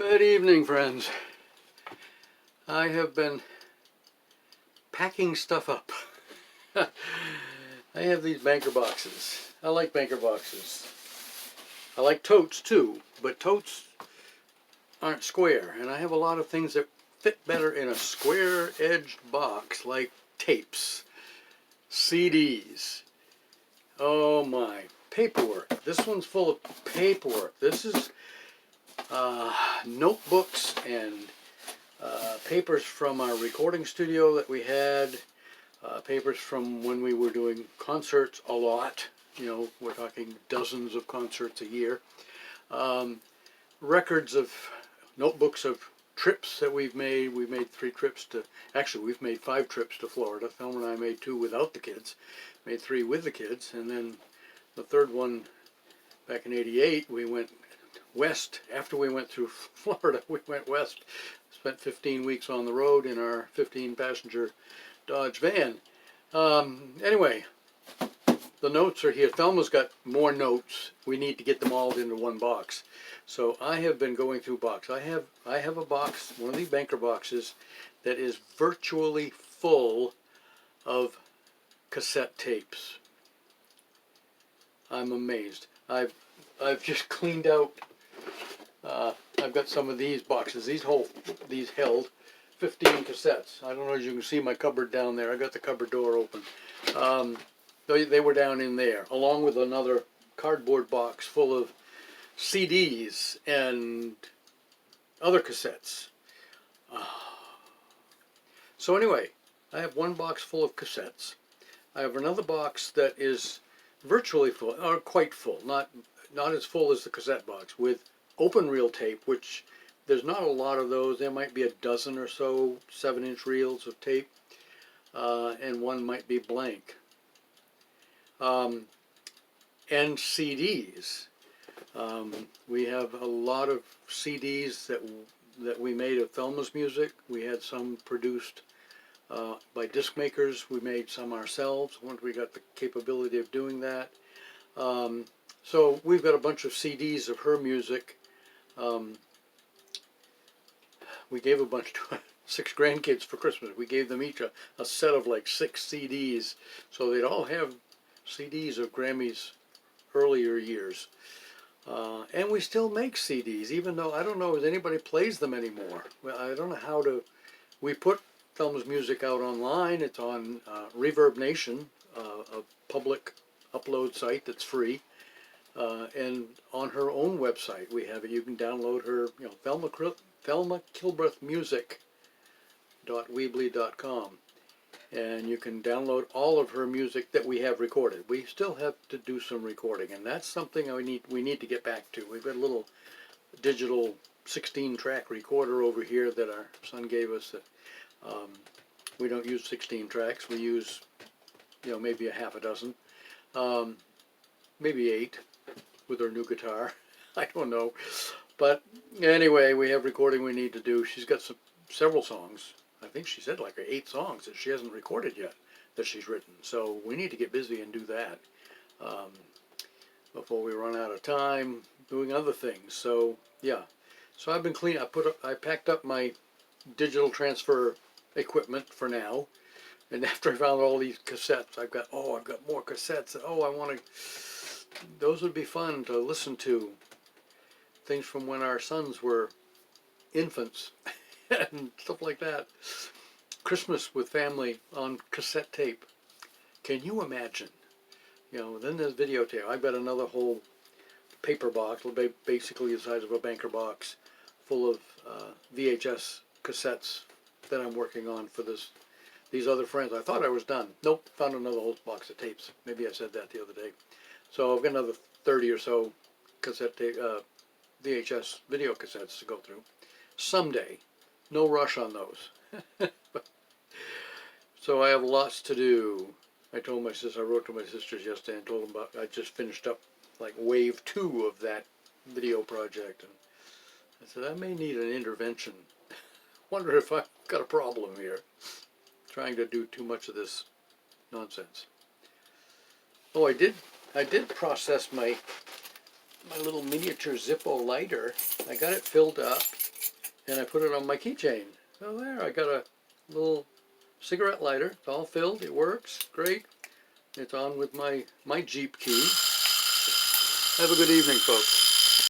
Good evening, friends. I have been packing stuff up. I have these banker boxes. I like banker boxes. I like totes too, but totes aren't square, and I have a lot of things that fit better in a square-edged box, like tapes, CDs. Oh my, paperwork. This one's full of paperwork. This is notebooks and papers from our recording studio that we had, papers from when we were doing concerts a lot. You know, we're talking dozens of concerts a year. Records of notebooks of trips that we've made. We've made 3 trips to, actually we've made 5 trips to Florida. Thelma and I made 2 without the kids, made 3 with the kids, and then the third one back in '88 we went west. After we went through Florida, we went west, spent 15 weeks on the road in our 15-passenger Dodge van. Anyway, the notes are here. Thelma's got more notes. We need to get them all into one box. So I have been going through box. I have a box, one of these banker boxes, that is virtually full of cassette tapes. I'm amazed. I've just cleaned out. I've got some of these boxes. These held 15 cassettes. I don't know if you can see my cupboard down there. I got the cupboard door open. They were down in there, along with another cardboard box full of CDs and other cassettes. So anyway, I have one box full of cassettes. I have another box that is virtually full, or quite full, not as full as the cassette box, with open reel tape, which there's not a lot of those. There might be a dozen or so 7-inch reels of tape, and one might be blank. And CDs. We have a lot of CDs that we made of Thelma's music. We had some produced by disc makers. We made some ourselves once we got the capability of doing that. So we've got a bunch of CDs of her music. We gave a bunch to 6 grandkids for Christmas. We gave them each a set of like 6 CDs, so they'd all have CDs of Grammy's earlier years. And we still make CDs, even though I don't know if anybody plays them anymore. Well, I don't know how to. We put Thelma's music out online. It's on Reverb Nation, a public upload site that's free. And on her own website, we have it. You can download her, Thelma Kilbreth Music.weebly.com, and you can download all of her music that we have recorded. We still have to do some recording, and that's something we need to get back to. We've got a little digital 16-track recorder over here that our son gave us. That we don't use 16 tracks. We use, maybe a half a dozen, maybe 8. With her new guitar. I don't know. But anyway, we have recording we need to do. She's got several songs. I think she said like 8 songs that she hasn't recorded yet that she's written. So we need to get busy and do that before we run out of time doing other things. So yeah. So I've been cleaning. I packed up my digital transfer equipment for now. And after I found all these cassettes, I've got more cassettes. I want to. Those would be fun to listen to. Things from when our sons were infants and stuff like that. Christmas with family on cassette tape. Can you imagine? Then there's videotape. I've got another whole paper box, basically the size of a banker box, full of VHS cassettes that I'm working on for these other friends. I thought I was done. Nope, found another whole box of tapes. Maybe I said that the other day. So I've got another 30 or so cassette tape, VHS video cassettes to go through. Someday. No rush on those. So I have lots to do. I wrote to my sisters yesterday and told them I just finished up like wave 2 of that video project. And I said, I may need an intervention. Wonder if I've got a problem here. Trying to do too much of this nonsense. Oh, I did process my little miniature Zippo lighter. I got it filled up. and I put it on my keychain. So there, I got a little cigarette lighter. It's all filled. It works great. It's on with my Jeep key. Have a good evening, folks.